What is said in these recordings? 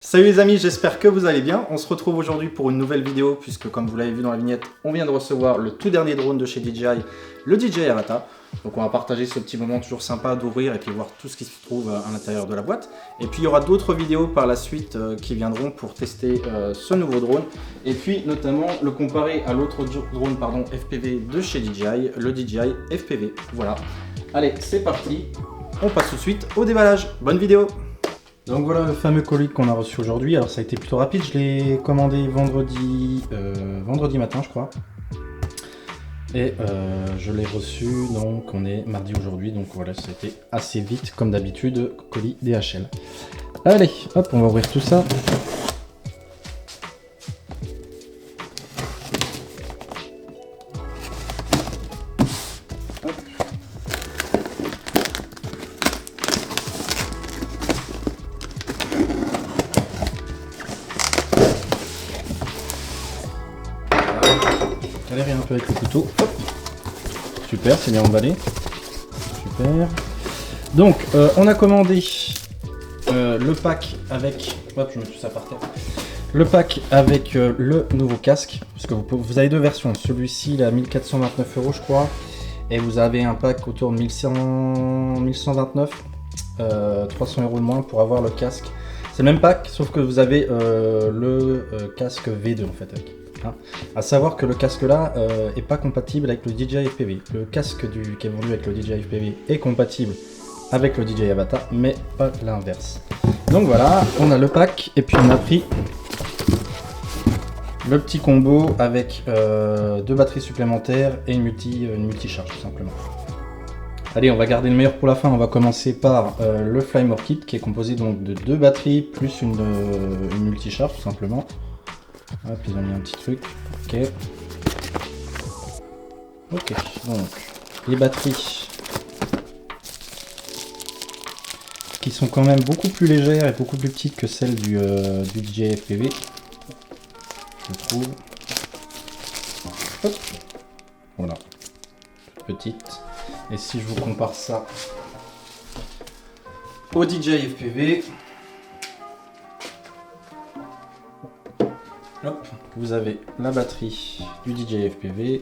Salut les amis, j'espère que vous allez bien. On se retrouve aujourd'hui pour une nouvelle vidéo puisque comme vous l'avez vu dans la vignette, on vient de recevoir le tout dernier drone de chez DJI, le DJI Avata. Donc on va partager ce petit moment toujours sympa d'ouvrir et puis voir tout ce qui se trouve à l'intérieur de la boîte. Et puis il y aura d'autres vidéos par la suite qui viendront pour tester ce nouveau drone. Et puis notamment le comparer à l'autre drone FPV de chez DJI, le DJI FPV. Voilà. Allez, c'est parti. On passe tout de suite au déballage. Bonne vidéo. Donc voilà le fameux colis qu'on a reçu aujourd'hui. Alors ça a été plutôt rapide, je l'ai commandé vendredi matin je crois. Et je l'ai reçu, donc on est mardi aujourd'hui, donc voilà, ça a été assez vite comme d'habitude, colis DHL. Allez, hop, on va ouvrir tout ça. Galérer un peu avec le couteau. Hop. Super, c'est bien emballé. Super. Donc, on a commandé le pack avec... Hop, je mets tout ça par terre. Le pack avec le nouveau casque. Parce que vous avez deux versions. Celui-ci, il est à 1429 € je crois. Et vous avez un pack autour de 1129. 300 € de moins pour avoir le casque. C'est le même pack, sauf que vous avez le casque V2 en fait. Hein. À savoir que le casque là est pas compatible avec le DJI FPV. Le casque qui est vendu avec le DJI FPV est compatible avec le DJI Avata, mais pas l'inverse. Donc voilà, on a le pack et puis on a pris le petit combo avec deux batteries supplémentaires et une multi-charge tout simplement. Allez, on va garder le meilleur pour la fin. On va commencer par le Flymore Kit qui est composé donc de deux batteries plus une multi-charge tout simplement. Hop, ils ont mis un petit truc. Ok. Ok, donc les batteries qui sont quand même beaucoup plus légères et beaucoup plus petites que celles du DJI FPV. Je trouve. Hop. Voilà. Petite. Et si je vous compare ça au DJI FPV. Hop, vous avez la batterie du DJI FPV,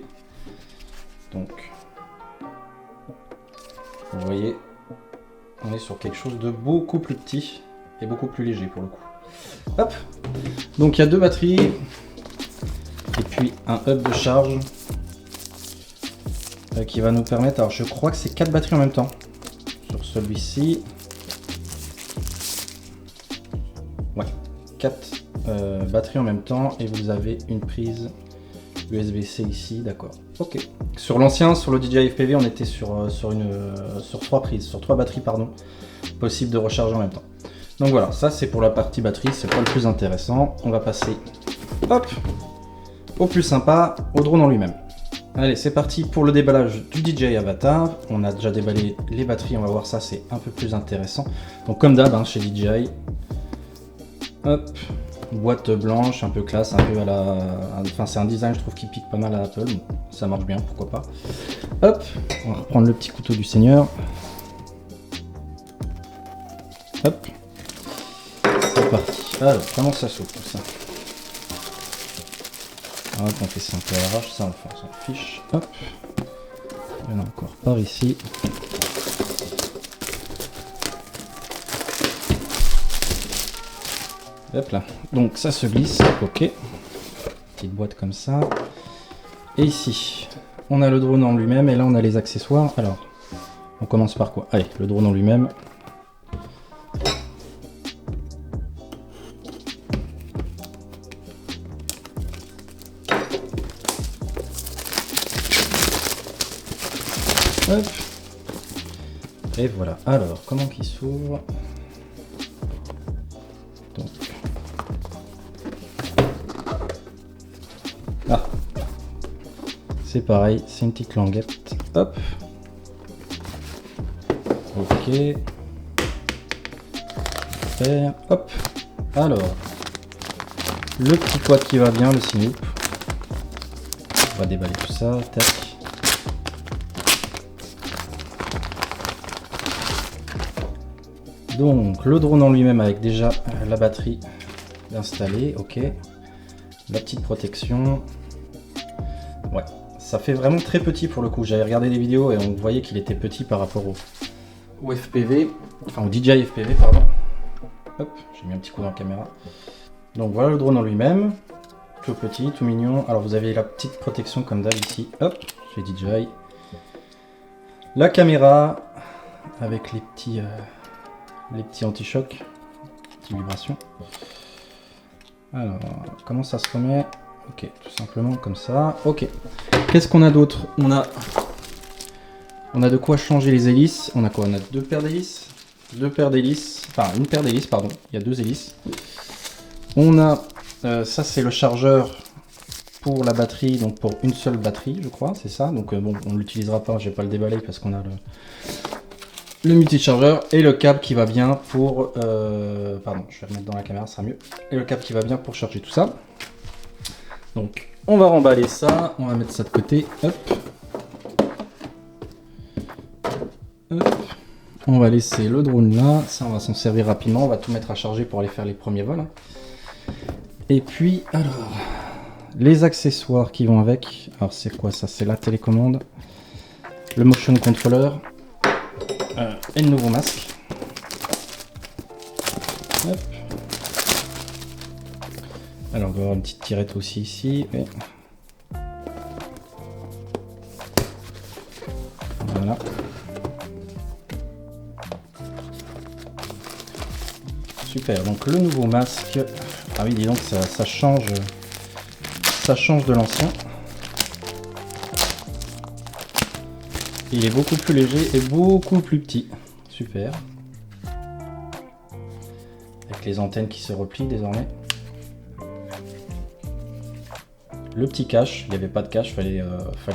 donc vous voyez, on est sur quelque chose de beaucoup plus petit et beaucoup plus léger pour le coup. Hop, donc il y a deux batteries et puis un hub de charge qui va nous permettre, alors je crois que c'est 4 batteries en même temps sur celui-ci. Ouais, 4 batterie en même temps et vous avez une prise USB-C ici, d'accord. Ok. Sur l'ancien, sur le DJI FPV, on était sur trois batteries possible de recharger en même temps. Donc voilà, ça c'est pour la partie batterie, c'est pas le plus intéressant. On va passer, hop, au plus sympa, au drone en lui-même. Allez, c'est parti pour le déballage du DJI Avata. On a déjà déballé les batteries, on va voir ça, c'est un peu plus intéressant. Donc comme d'hab, hein, chez DJI, hop. Boîte blanche, un peu classe, un peu à la... Enfin c'est un design je trouve qui pique pas mal à Apple, ça marche bien, pourquoi pas. Hop, on va reprendre le petit couteau du seigneur. Hop, c'est parti. Alors, comment ça s'ouvre tout ça? Hop, on fait ça un peu à l'arrache, ça on s'en fiche. Hop, il y en a encore par ici. Hop là, donc ça se glisse, ok. Petite boîte comme ça. Et ici, on a le drone en lui-même et là on a les accessoires. Alors, on commence par quoi? Allez, le drone en lui-même. Hop. Et voilà, alors, comment qu'il s'ouvre? Donc... Ah, c'est pareil, c'est une petite languette. Hop. Ok. Super. Hop. Alors, le petit quad qui va bien, le Sinoop. On va déballer tout ça. Tac. Donc le drone en lui-même avec déjà la batterie installé, ok. La petite protection. Ouais, ça fait vraiment très petit pour le coup. J'avais regardé des vidéos et on voyait qu'il était petit par rapport au FPV, enfin au DJI FPV, pardon. Hop, j'ai mis un petit coup dans la caméra. Donc voilà le drone en lui-même. Tout petit, tout mignon. Alors vous avez la petite protection comme d'hab ici. Hop, chez DJI. La caméra avec les petits anti-chocs, petites vibrations. Alors, comment ça se remet? Ok, tout simplement comme ça. Ok. Qu'est-ce qu'on a d'autre? On a de quoi changer les hélices. On a quoi? On a deux paires d'hélices. Deux paires d'hélices. Enfin, une paire d'hélices, pardon. Il y a deux hélices. On a... ça, c'est le chargeur pour la batterie. Donc, pour une seule batterie, je crois. C'est ça. Donc, bon, on ne l'utilisera pas. Je vais pas le déballer parce qu'on a le multi-chargeur. Et le câble qui va bien pour... pardon, je vais remettre dans la caméra, ça sera mieux. Et le câble qui va bien pour charger tout ça. Donc, on va remballer ça. On va mettre ça de côté. Hop. Hop. On va laisser le drone là, ça on va s'en servir rapidement, on va tout mettre à charger pour aller faire les premiers vols. Et puis alors, les accessoires qui vont avec, alors c'est quoi ça? C'est la télécommande, le motion controller et le nouveau masque. Hop. Alors on va avoir une petite tirette aussi ici. Et... voilà. Super, donc le nouveau masque, ah oui dis donc ça change de l'ancien. Il est beaucoup plus léger et beaucoup plus petit, super. Avec les antennes qui se replient désormais. Le petit cache, il n'y avait pas de cache, fallait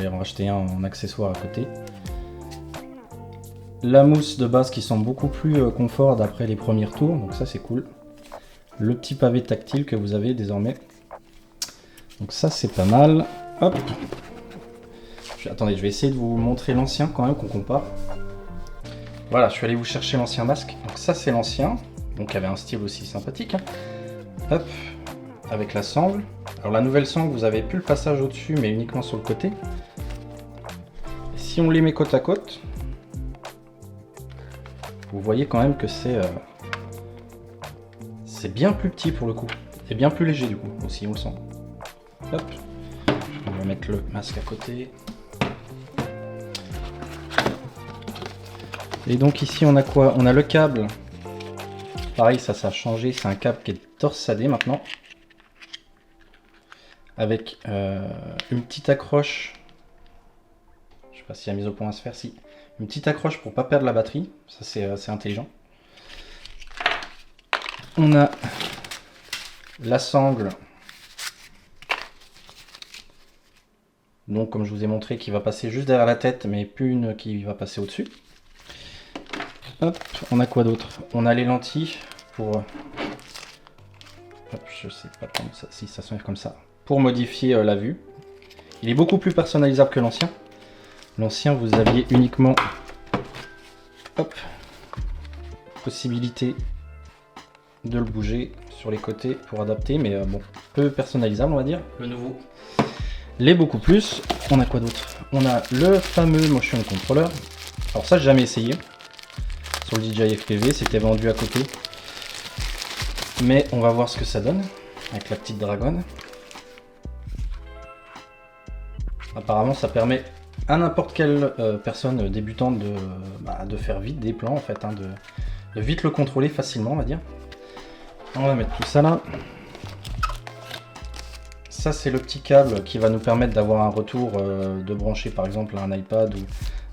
en racheter un en accessoire à côté. La mousse de base qui sent beaucoup plus confort d'après les premiers retours, donc ça c'est cool. Le petit pavé tactile que vous avez désormais. Donc ça c'est pas mal. Hop. Attendez, je vais essayer de vous montrer l'ancien quand même qu'on compare. Voilà, je suis allé vous chercher l'ancien masque. Donc ça c'est l'ancien, donc il y avait un style aussi sympathique. Hein. Hop, avec la sangle. Alors la nouvelle sangle, vous avez plus le passage au-dessus, mais uniquement sur le côté. Et si on les met côte à côte, vous voyez quand même que c'est bien plus petit pour le coup. Et bien plus léger du coup, aussi on le sent. Hop. On va mettre le masque à côté. Et donc ici on a quoi? On a le câble. Pareil, ça a changé, c'est un câble qui est torsadé maintenant. Avec une petite accroche. Je sais pas si la mise au point à se faire, si. Une petite accroche pour pas perdre la batterie, ça c'est intelligent. On a la sangle, donc comme je vous ai montré, qui va passer juste derrière la tête, mais plus une qui va passer au-dessus. Hop, on a quoi d'autre? On a les lentilles pour... hop, je sais pas comment ça, si ça s'enlève comme ça, pour modifier la vue. Il est beaucoup plus personnalisable que l'ancien. L'ancien, vous aviez uniquement, hop, possibilité de le bouger sur les côtés pour adapter, mais bon, peu personnalisable on va dire. Le nouveau l'est beaucoup plus. On a quoi d'autre? On a le fameux motion controller. Alors ça j'ai jamais essayé. Sur le DJI FPV, c'était vendu à côté. Mais on va voir ce que ça donne avec la petite dragonne. Apparemment ça permet à n'importe quelle personne débutante de faire vite des plans en fait, hein, de vite le contrôler facilement on va dire. On va mettre tout ça là. Ça c'est le petit câble qui va nous permettre d'avoir un retour, de brancher par exemple un iPad ou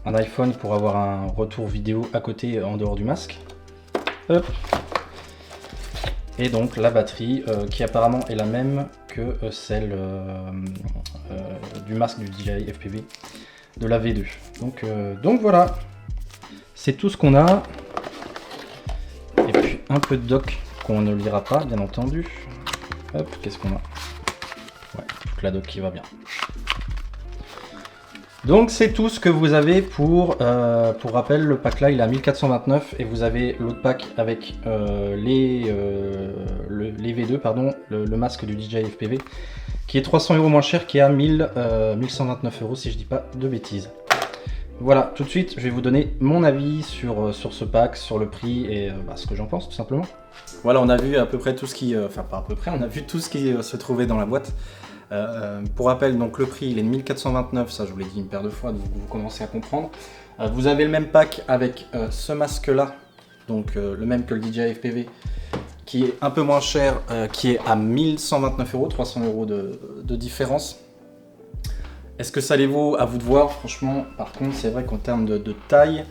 un iPhone pour avoir un retour vidéo à côté en dehors du masque. Hop. Et donc la batterie qui apparemment est la même que celle du masque du DJI FPV de la V2. Donc voilà, c'est tout ce qu'on a. Et puis un peu de doc qu'on ne lira pas bien entendu. Hop, qu'est-ce qu'on a? Ouais, toute la doc qui va bien. Donc c'est tout ce que vous avez pour rappel, le pack là il est à 1429 et vous avez l'autre pack avec les V2, pardon, le masque du DJI FPV qui est 300 € moins cher, qui est à 1129 € si je dis pas de bêtises. Voilà, tout de suite je vais vous donner mon avis sur ce pack, sur le prix et ce que j'en pense tout simplement. Voilà, on a vu à peu près tout ce qui, enfin pas à peu près, on a vu tout ce qui se trouvait dans la boîte. Pour rappel, donc le prix il est de 1429, ça je vous l'ai dit une paire de fois, donc vous commencez à comprendre. Vous avez le même pack avec ce masque là, donc le même que le DJI FPV, qui est un peu moins cher, qui est à 1129 €, 300 € de différence. Est-ce que ça les vaut? À vous de voir, franchement. Par contre, c'est vrai qu'en termes de taille,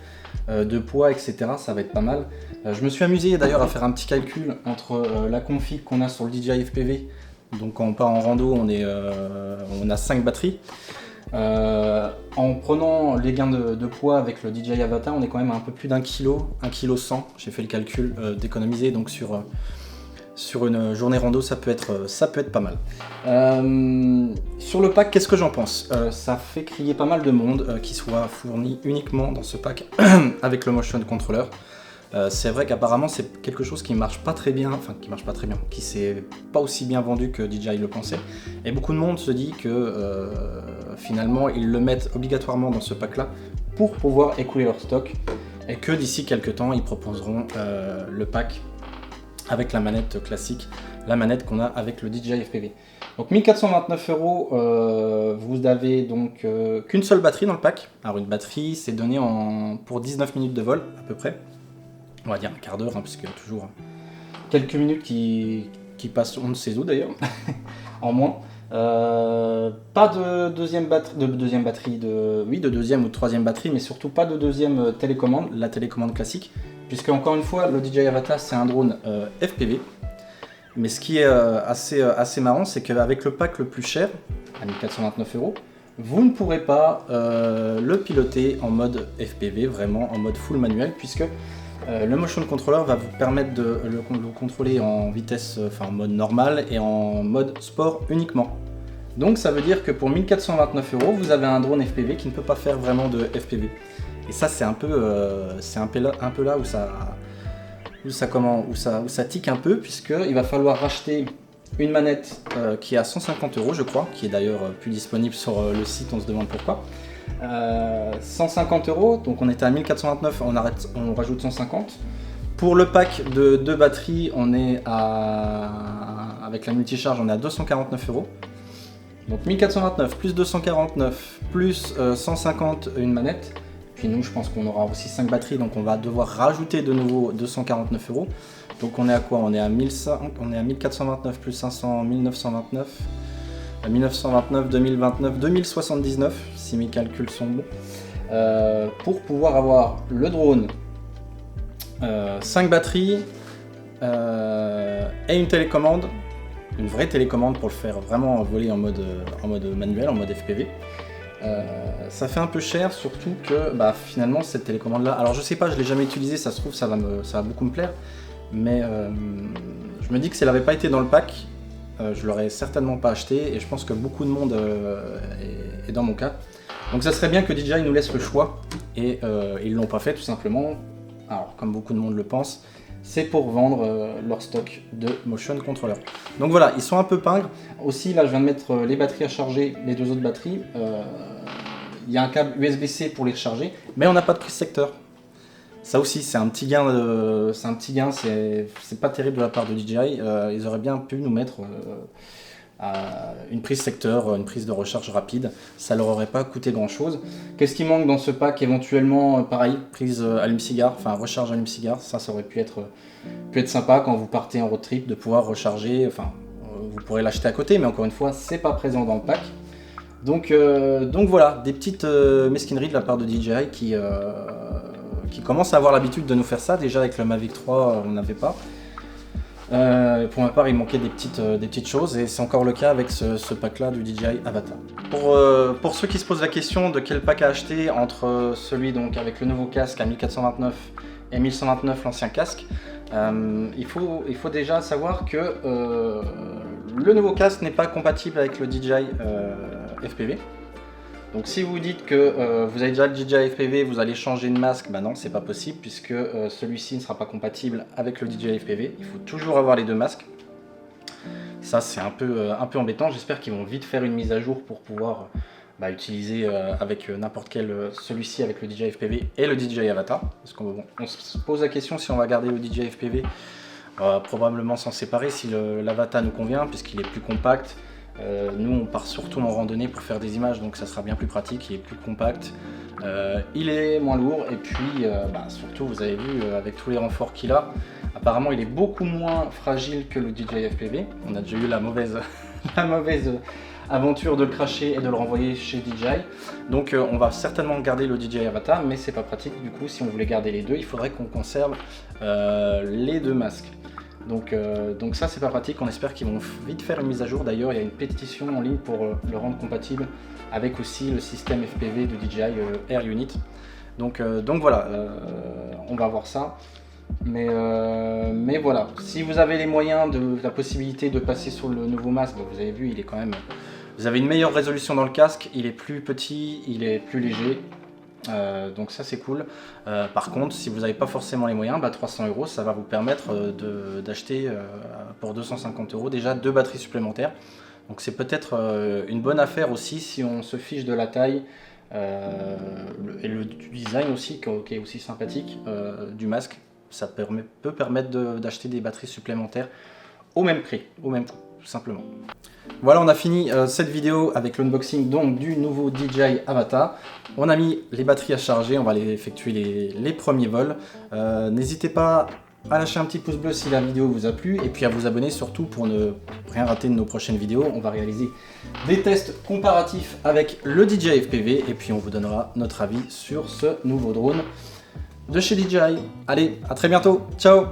de poids, etc., ça va être pas mal. Je me suis amusé d'ailleurs à faire un petit calcul entre la config qu'on a sur le DJI FPV. Donc quand on part en rando, on a 5 batteries. En prenant les gains de poids avec le DJI Avata, on est quand même à un peu plus d'1 kg, 1 kg 100. J'ai fait le calcul d'économiser, donc sur une journée rando, ça peut être pas mal. Sur le pack, qu'est-ce que j'en pense? Ça fait crier pas mal de monde qui soit fourni uniquement dans ce pack avec le motion controller. C'est vrai qu'apparemment c'est quelque chose qui marche pas très bien, qui s'est pas aussi bien vendu que DJI le pensait. Et beaucoup de monde se dit que finalement ils le mettent obligatoirement dans ce pack là pour pouvoir écouler leur stock et que d'ici quelques temps ils proposeront le pack avec la manette classique, la manette qu'on a avec le DJI FPV. Donc 1429 €, vous avez donc qu'une seule batterie dans le pack. Alors une batterie c'est donné pour 19 minutes de vol à peu près. On va dire un quart d'heure, hein, parce qu'il y a toujours quelques minutes qui passent, on ne sait où d'ailleurs, en moins. Pas de deuxième batterie, de deuxième ou de troisième batterie, mais surtout pas de deuxième télécommande, la télécommande classique, puisque encore une fois, le DJI Avata c'est un drone FPV. Mais ce qui est assez marrant, c'est qu'avec le pack le plus cher, à 1429 €, vous ne pourrez pas le piloter en mode FPV, vraiment en mode full manuel, puisque le motion controller va vous permettre de le contrôler en vitesse, en mode normal et en mode sport uniquement. Donc ça veut dire que pour 1429 €, vous avez un drone FPV qui ne peut pas faire vraiment de FPV. Et ça c'est un peu là où ça tique un peu, puisqu'il va falloir racheter une manette qui est à 150 € je crois, qui est d'ailleurs plus disponible sur le site, on se demande pourquoi. 150 €, donc on était à 1429, on rajoute 150. Pour le pack de 2 batteries, on est avec la multicharge, on est à 249 €. Donc 1429 plus 249 plus 150 une manette. Puis nous, je pense qu'on aura aussi 5 batteries, donc on va devoir rajouter de nouveau 249 €. Donc on est à quoi? On est à 1429 plus 500, 1929. 1929, 2029, 2079, si mes calculs sont bons, pour pouvoir avoir le drone, 5 batteries et une télécommande, une vraie télécommande pour le faire vraiment voler en mode manuel, en mode FPV. Ça fait un peu cher, surtout que finalement cette télécommande là, alors je sais pas, je l'ai jamais utilisée, ça se trouve ça va beaucoup me plaire, mais je me dis que si elle n'avait pas été dans le pack, je l'aurais certainement pas acheté, et je pense que beaucoup de monde est dans mon cas. Donc ça serait bien que DJI nous laisse le choix, et ils l'ont pas fait tout simplement. Alors comme beaucoup de monde le pense, c'est pour vendre leur stock de motion controller. Donc voilà, ils sont un peu pingres. Aussi là je viens de mettre les batteries à charger, les 2 autres batteries. Il y a un câble USB-C pour les recharger, mais on n'a pas de prise secteur. Ça aussi c'est un petit gain, c'est pas terrible de la part de DJI. Ils auraient bien pu nous mettre une prise secteur, une prise de recharge rapide, ça leur aurait pas coûté grand chose. Qu'est-ce qui manque dans ce pack? Éventuellement pareil, prise allume-cigare, recharge allume-cigare, ça aurait pu être sympa quand vous partez en road trip de pouvoir recharger, vous pourrez l'acheter à côté, mais encore une fois c'est pas présent dans le pack. Donc voilà, des petites mesquineries de la part de DJI qui commence à avoir l'habitude de nous faire ça. Déjà avec le Mavic 3 on n'avait pas. Pour ma part il manquait des petites choses, et c'est encore le cas avec ce pack là du DJI Avata. Pour ceux qui se posent la question de quel pack à acheter entre celui donc avec le nouveau casque à 1429 et 1129 l'ancien casque, il faut déjà savoir que le nouveau casque n'est pas compatible avec le DJI FPV. Donc si vous dites que vous avez déjà le DJI FPV, vous allez changer de masque, bah non, c'est pas possible puisque celui-ci ne sera pas compatible avec le DJI FPV. Il faut toujours avoir les deux masques. Ça c'est un peu embêtant. J'espère qu'ils vont vite faire une mise à jour pour pouvoir utiliser avec n'importe quel celui-ci avec le DJI FPV et le DJI Avata. Parce qu'on se pose la question si on va garder le DJI FPV, probablement s'en séparer si l'Avata nous convient puisqu'il est plus compact. Nous on part surtout en randonnée pour faire des images, donc ça sera bien plus pratique, il est plus compact, il est moins lourd et puis surtout vous avez vu avec tous les renforts qu'il a, apparemment il est beaucoup moins fragile que le DJI FPV. On a déjà eu la mauvaise aventure de le cracher et de le renvoyer chez DJI, donc on va certainement garder le DJI Avata, mais c'est pas pratique. Du coup si on voulait garder les deux, il faudrait qu'on conserve les deux masques. Donc ça c'est pas pratique, on espère qu'ils vont vite faire une mise à jour. D'ailleurs il y a une pétition en ligne pour le rendre compatible avec aussi le système FPV de DJI Air Unit. Donc voilà, on va voir ça. Mais voilà, si vous avez les moyens, la possibilité de passer sur le nouveau masque, vous avez vu il est quand même... Vous avez une meilleure résolution dans le casque, il est plus petit, il est plus léger. Donc ça c'est cool. Par contre si vous n'avez pas forcément les moyens, 300 €, ça va vous permettre d'acheter pour 250 € déjà 2 batteries supplémentaires. Donc c'est peut-être une bonne affaire aussi si on se fiche de la taille et du design aussi qui est aussi sympathique du masque. Ça peut permettre d'acheter des batteries supplémentaires au même prix, au même coût, tout simplement. Voilà, on a fini cette vidéo avec l'unboxing donc du nouveau DJI Avata. On a mis les batteries à charger, on va aller effectuer les premiers vols. N'hésitez pas à lâcher un petit pouce bleu si la vidéo vous a plu et puis à vous abonner surtout pour ne rien rater de nos prochaines vidéos. On va réaliser des tests comparatifs avec le DJI FPV et puis on vous donnera notre avis sur ce nouveau drone de chez DJI. Allez, à très bientôt, ciao!